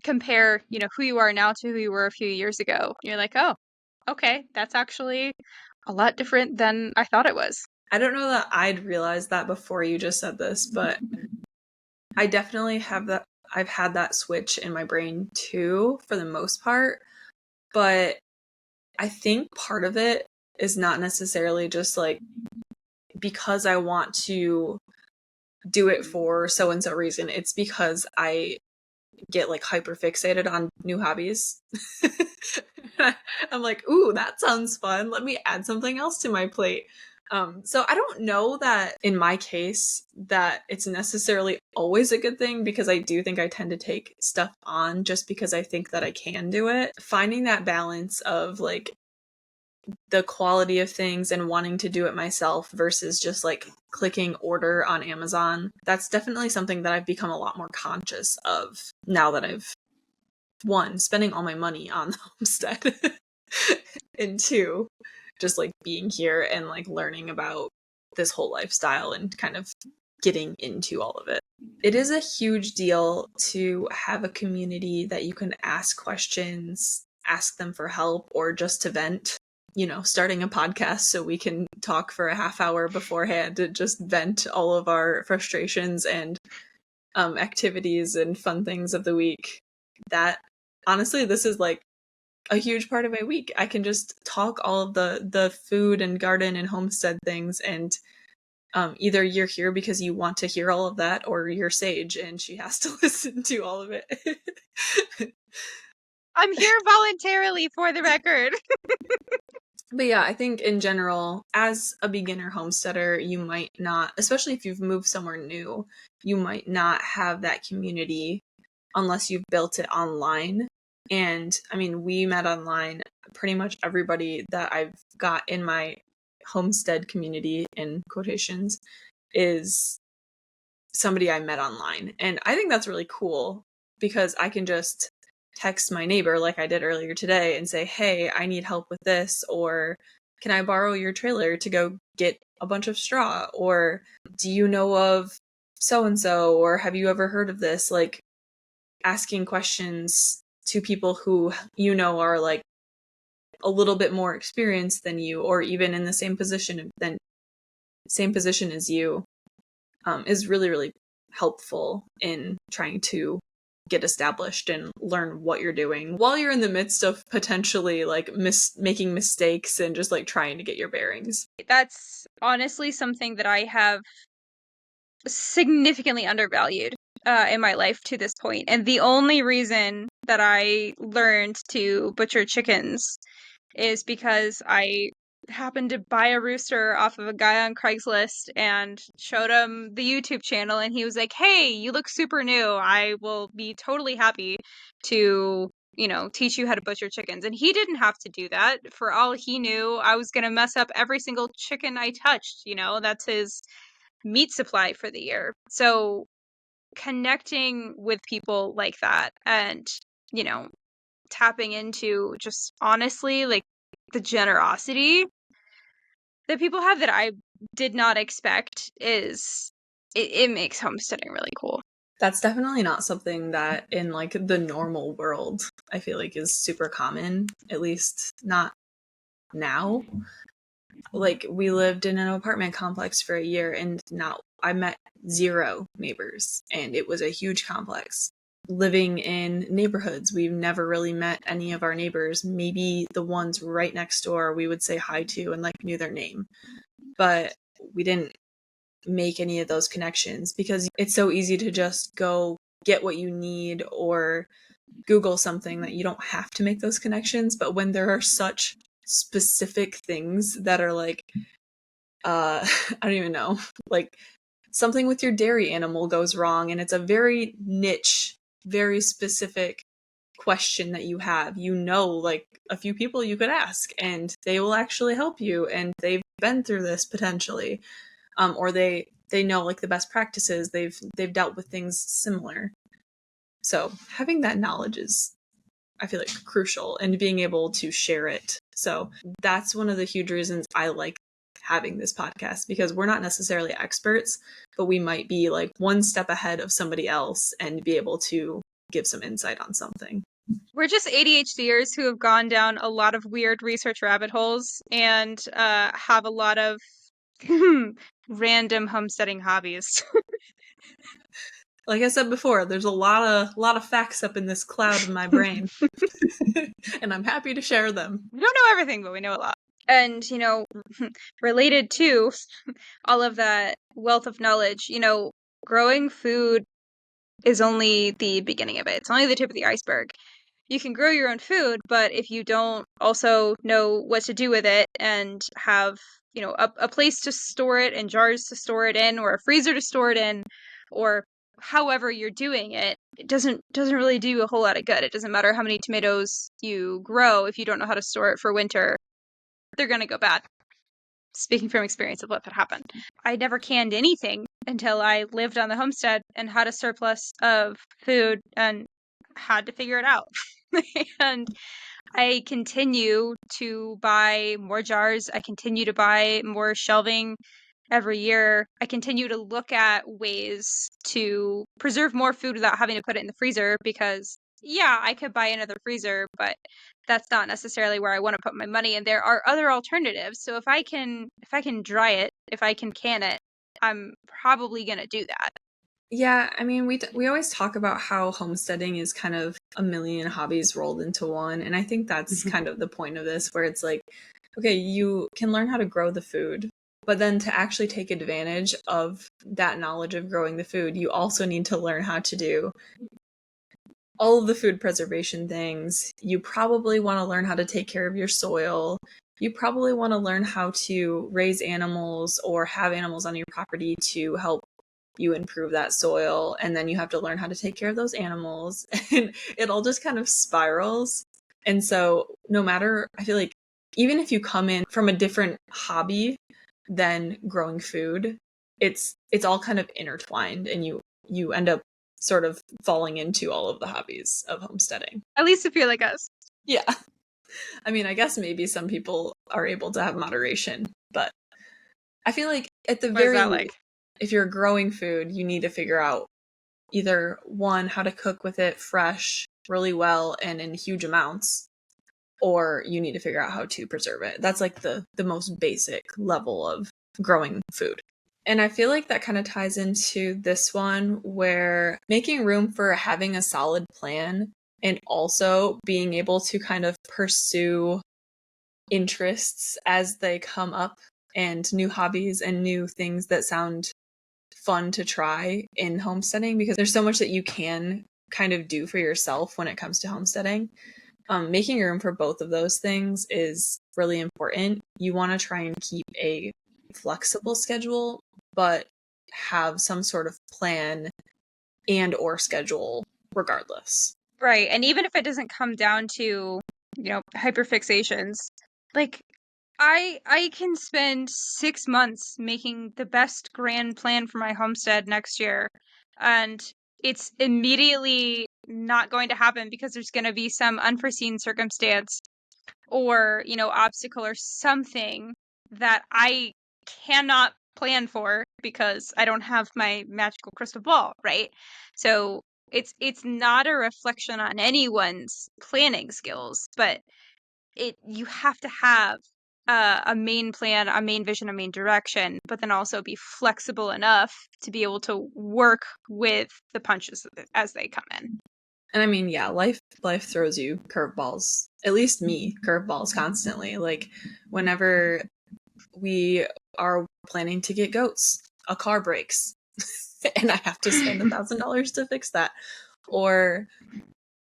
compare, who you are now to who you were a few years ago. You're like, oh, okay, that's actually a lot different than I thought it was. I don't know that I'd realized that before you just said this, but I definitely have that. I've had that switch in my brain too, for the most part. But I think part of it is not necessarily just like because I want to do it for so and so reason. It's because I get like hyper fixated on new hobbies. I'm like, ooh, that sounds fun. Let me add something else to my plate. So I don't know that in my case that it's necessarily always a good thing, because I do think I tend to take stuff on just because I think that I can do it. Finding that balance of like the quality of things and wanting to do it myself versus just like clicking order on Amazon. That's definitely something that I've become a lot more conscious of now that I've, one, spending all my money on the homestead, and two, just like being here and like learning about this whole lifestyle and kind of getting into all of it. It is a huge deal to have a community that you can ask questions, ask them for help, or just to vent. Starting a podcast so we can talk for a half hour beforehand to just vent all of our frustrations and activities and fun things of the week. That, honestly, this is like a huge part of my week. I can just talk all of the food and garden and homestead things, and either you're here because you want to hear all of that, or you're Sage and she has to listen to all of it. I'm here voluntarily, for the record. But yeah, I think in general, as a beginner homesteader, you might not, especially if you've moved somewhere new, you might not have that community unless you've built it online. And I mean, we met online. Pretty much everybody that I've got in my homestead community, in quotations, is somebody I met online. And I think that's really cool, because I can just text my neighbor like I did earlier today and say, hey, I need help with this, or can I borrow your trailer to go get a bunch of straw, or do you know of so-and-so, or have you ever heard of this? Like asking questions to people who are like a little bit more experienced than you, or even in the same position as you, is really, really helpful in trying to get established and learn what you're doing while you're in the midst of potentially like making mistakes and just like trying to get your bearings. That's honestly something that I have significantly undervalued in my life to this point. And the only reason that I learned to butcher chickens is because I happened to buy a rooster off of a guy on Craigslist and showed him the YouTube channel, and he was like, "Hey, you look super new. I will be totally happy to, teach you how to butcher chickens." And he didn't have to do that. For all he knew, I was going to mess up every single chicken I touched, that's his meat supply for the year. So connecting with people like that and, you know, tapping into just honestly like the generosity that people have that I did not expect it makes homesteading really cool. That's definitely not something that in like the normal world I feel like is super common, at least not now. Like we lived in an apartment complex for a year and now I met 0 neighbors and it was a huge complex. Living in neighborhoods, we've never really met any of our neighbors. Maybe the ones right next door we would say hi to and like knew their name. But we didn't make any of those connections because it's so easy to just go get what you need or Google something that you don't have to make those connections. But when there are such specific things that are like, I don't even know, like something with your dairy animal goes wrong and it's a very niche, very specific question that you have, like a few people you could ask and they will actually help you and they've been through this potentially. Or they know like the best practices. They've dealt with things similar. So having that knowledge is, I feel like, crucial and being able to share it. So that's one of the huge reasons I like having this podcast because we're not necessarily experts, but we might be like one step ahead of somebody else and be able to give some insight on something. We're just ADHDers who have gone down a lot of weird research rabbit holes and have a lot of random homesteading hobbies. Like I said before, there's a lot of facts up in this cloud of my brain. And I'm happy to share them. We don't know everything, but we know a lot. And, related to all of that wealth of knowledge, growing food is only the beginning of it. It's only the tip of the iceberg. You can grow your own food, but if you don't also know what to do with it and have, a place to store it and jars to store it in or a freezer to store it in or however you're doing it, it doesn't really do a whole lot of good. It doesn't matter how many tomatoes you grow if you don't know how to store it for winter. They're going to go bad. Speaking from experience of what that happened. I never canned anything until I lived on the homestead and had a surplus of food and had to figure it out. And I continue to buy more jars. I continue to buy more shelving every year. I continue to look at ways to preserve more food without having to put it in the freezer because, yeah, I could buy another freezer, but that's not necessarily where I want to put my money. And there are other alternatives. So if I can dry it, if I can can it, I'm probably going to do that. Yeah, I mean, we always talk about how homesteading is kind of a million hobbies rolled into one, and I think that's kind of the point of this, where it's like, okay, you can learn how to grow the food, but then to actually take advantage of that knowledge of growing the food, you also need to learn how to do all of the food preservation things. You probably want to learn how to take care of your soil. You probably want to learn how to raise animals or have animals on your property to help you improve that soil, and then you have to learn how to take care of those animals, and it all just kind of spirals. And so no matter, I feel like even if you come in from a different hobby than growing food, it's all kind of intertwined and you end up sort of falling into all of the hobbies of homesteading. At least if you're like us. Yeah. I mean, I guess maybe some people are able to have moderation, but I feel like at the very least, if you're growing food, you need to figure out either one, how to cook with it fresh, really well, and in huge amounts, or you need to figure out how to preserve it. That's like the most basic level of growing food. And I feel like that kind of ties into this one where making room for having a solid plan and also being able to kind of pursue interests as they come up and new hobbies and new things that sound fun to try in homesteading, because there's so much that you can kind of do for yourself when it comes to homesteading. Making room for both of those things is really important. You want to try and keep a flexible schedule, but have some sort of plan and or schedule regardless. Right. And even if it doesn't come down to, hyperfixations, like I can spend 6 months making the best grand plan for my homestead next year, and it's immediately not going to happen because there's going to be some unforeseen circumstance or, obstacle or something that I cannot plan for because I don't have my magical crystal ball, right? So it's not a reflection on anyone's planning skills, but you have to have a main plan, a main vision, a main direction, but then also be flexible enough to be able to work with the punches as they come in. And I mean, yeah, life throws you curveballs. At least me, curveballs constantly. Like whenever we are planning to get goats, a car breaks and I have to spend $1,000 to fix that. Or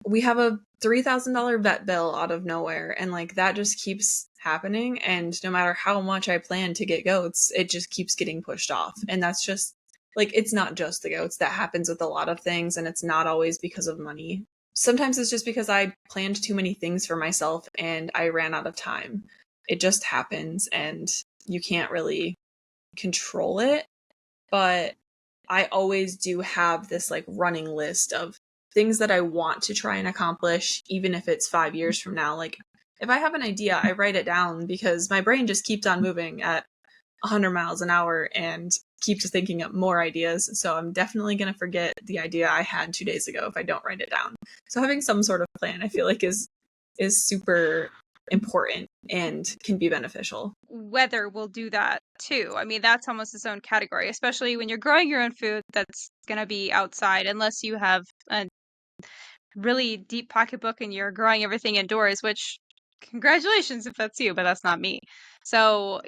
we have a $3,000 vet bill out of nowhere, and like that just keeps happening. And no matter how much I plan to get goats, it just keeps getting pushed off. And that's just like, it's not just the goats. That happens with a lot of things, and it's not always because of money. Sometimes it's just because I planned too many things for myself and I ran out of time. It just happens, and you can't really control it. But I always do have this like running list of things that I want to try and accomplish, even if it's 5 years from now. Like if I have an idea, I write it down because my brain just keeps on moving at 100 miles an hour and keeps thinking up more ideas. So I'm definitely going to forget the idea I had 2 days ago if I don't write it down. So having some sort of plan, I feel like is super important and can be beneficial. Weather will do that too. I mean, that's almost its own category, especially when you're growing your own food that's going to be outside, unless you have a really deep pocketbook and you're growing everything indoors, which congratulations if that's you, but that's not me. So,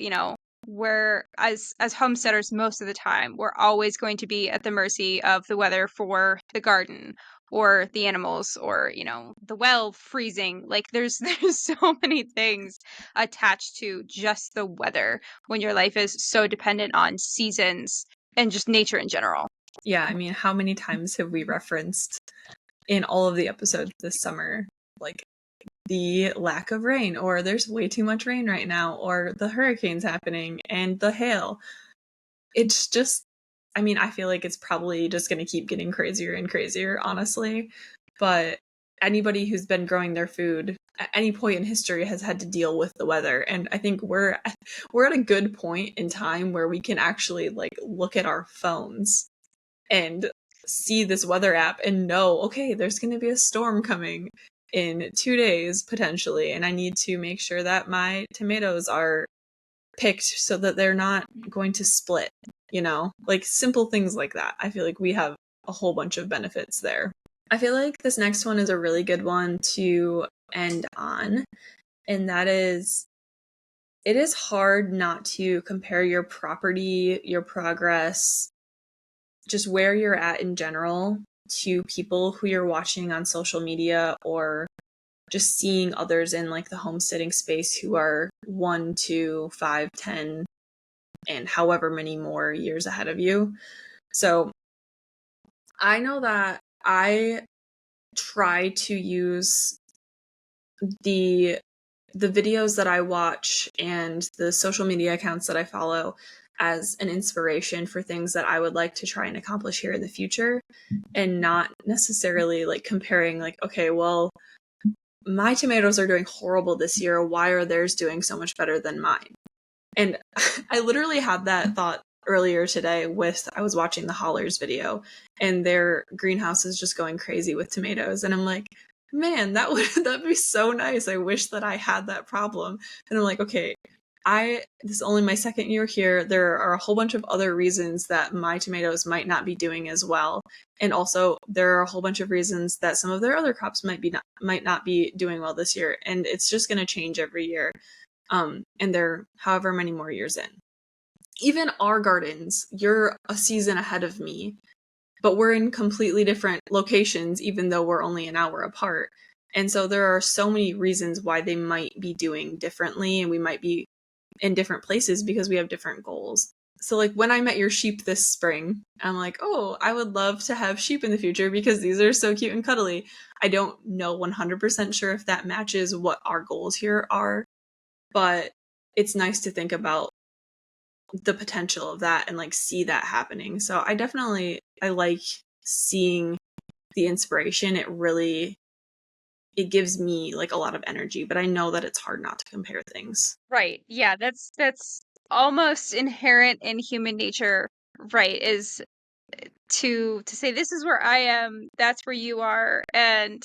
we're as homesteaders most of the time, we're always going to be at the mercy of the weather for the garden or the animals or, the well freezing. Like there's there's so many things attached to just the weather when your life is so dependent on seasons and just nature in general. Yeah, I mean, how many times have we referenced in all of the episodes this summer, like the lack of rain, or there's way too much rain right now, or the hurricanes happening and the hail. It's just, I mean, I feel like it's probably just going to keep getting crazier and crazier, honestly. But anybody who's been growing their food at any point in history has had to deal with the weather. And I think we're at a good point in time where we can actually like look at our phones and see this weather app and know, okay, there's going to be a storm coming in 2 days potentially, and I need to make sure that my tomatoes are picked so that they're not going to split, like simple things like that. I feel like we have a whole bunch of benefits there. I feel like this next one is a really good one to end on, and that is, it is hard not to compare your property, your progress, just where you're at in general to people who you're watching on social media, or just seeing others in like the homesteading space who are 1, 2, 5, 10, and however many more years ahead of you. So I know that I try to use the videos that I watch and the social media accounts that I follow as an inspiration for things that I would like to try and accomplish here in the future, and not necessarily like comparing like, okay, well, my tomatoes are doing horrible this year. Why are theirs doing so much better than mine? And I literally had that thought earlier today I was watching the Hollers video, and their greenhouse is just going crazy with tomatoes. And I'm like, man, that'd be so nice. I wish that I had that problem. And I'm like, okay, This is only my second year here. There are a whole bunch of other reasons that my tomatoes might not be doing as well. And also there are a whole bunch of reasons that some of their other crops might not be doing well this year. And it's just going to change every year. And they're however many more years in. Even our gardens, you're a season ahead of me, but we're in completely different locations, even though we're only an hour apart. And so there are so many reasons why they might be doing differently, and we might be in different places because we have different goals. So like when I met your sheep this spring, I'm like, oh, I would love to have sheep in the future because these are so cute and cuddly. I don't know 100% sure if that matches what our goals here are, but it's nice to think about the potential of that and like see that happening. So I like seeing the inspiration. It gives me like a lot of energy, but I know that it's hard not to compare things. Right. Yeah, that's almost inherent in human nature, right? Is to say this is where I am, that's where you are, and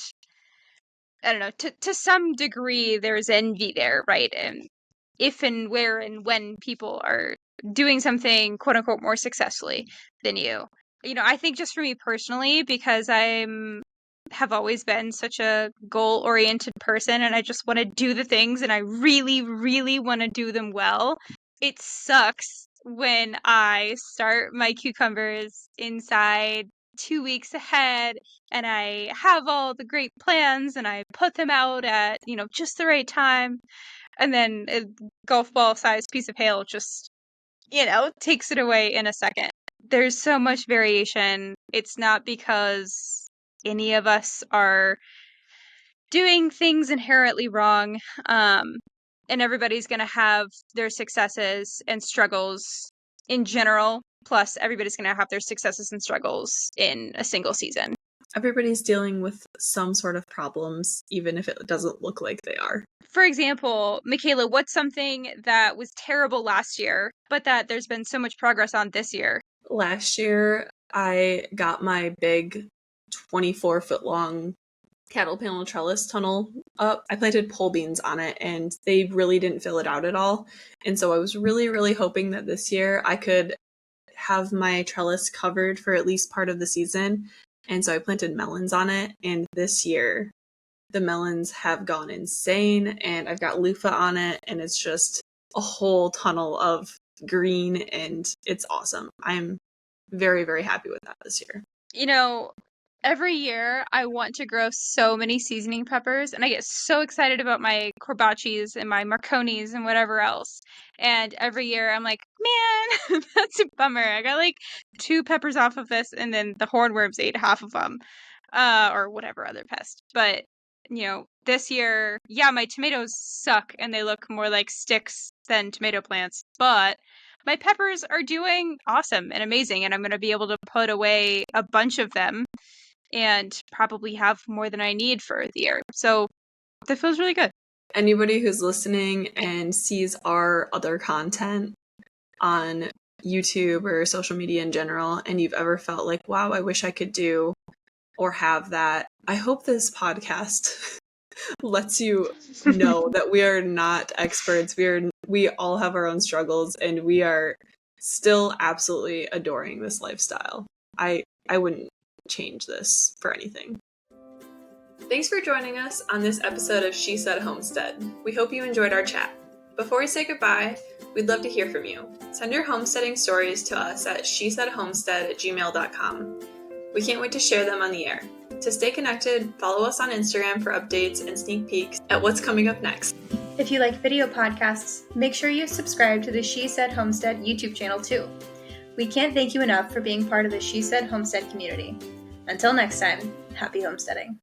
I don't know, to some degree there's envy there, right? And if and where and when people are doing something quote unquote more successfully than you. I think just for me personally, because have always been such a goal-oriented person and I just want to do the things and I really, really want to do them well. It sucks when I start my cucumbers inside 2 weeks ahead and I have all the great plans and I put them out at, just the right time. And then a golf ball sized piece of hail just, takes it away in a second. There's so much variation. It's not because any of us are doing things inherently wrong. And everybody's going to have their successes and struggles in general. Plus, everybody's going to have their successes and struggles in a single season. Everybody's dealing with some sort of problems, even if it doesn't look like they are. For example, Mickayla, what's something that was terrible last year, but that there's been so much progress on this year? Last year, I got my big 24-foot long cattle panel trellis tunnel up. I planted pole beans on it and they really didn't fill it out at all. And so I was really, really hoping that this year I could have my trellis covered for at least part of the season. And so I planted melons on it. And this year, the melons have gone insane and I've got loofah on it and it's just a whole tunnel of green and it's awesome. I'm very, very happy with that this year. Every year I want to grow so many seasoning peppers and I get so excited about my corbachis and my marconis and whatever else. And every year I'm like, man, that's a bummer. I got like 2 peppers off of this and then the hornworms ate half of them. Or whatever other pest. But, this year, yeah, my tomatoes suck and they look more like sticks than tomato plants. But my peppers are doing awesome and amazing and I'm going to be able to put away a bunch of them and probably have more than I need for the year. So that feels really good. Anybody who's listening and sees our other content on YouTube or social media in general, and you've ever felt like, wow, I wish I could do or have that, I hope this podcast lets you know that we are not experts. We all have our own struggles and we are still absolutely adoring this lifestyle. I wouldn't change this for anything. Thanks for joining us on this episode of She Said Homestead. We hope you enjoyed our chat. Before we say goodbye, we'd love to hear from you. Send your homesteading stories to us at shesaidhomestead@gmail.com. We can't wait to share them on the air. To stay connected, follow us on Instagram for updates and sneak peeks at what's coming up next. If you like video podcasts, make sure you subscribe to the She Said Homestead YouTube channel too. We can't thank you enough for being part of the She Said Homestead community. Until next time, happy homesteading.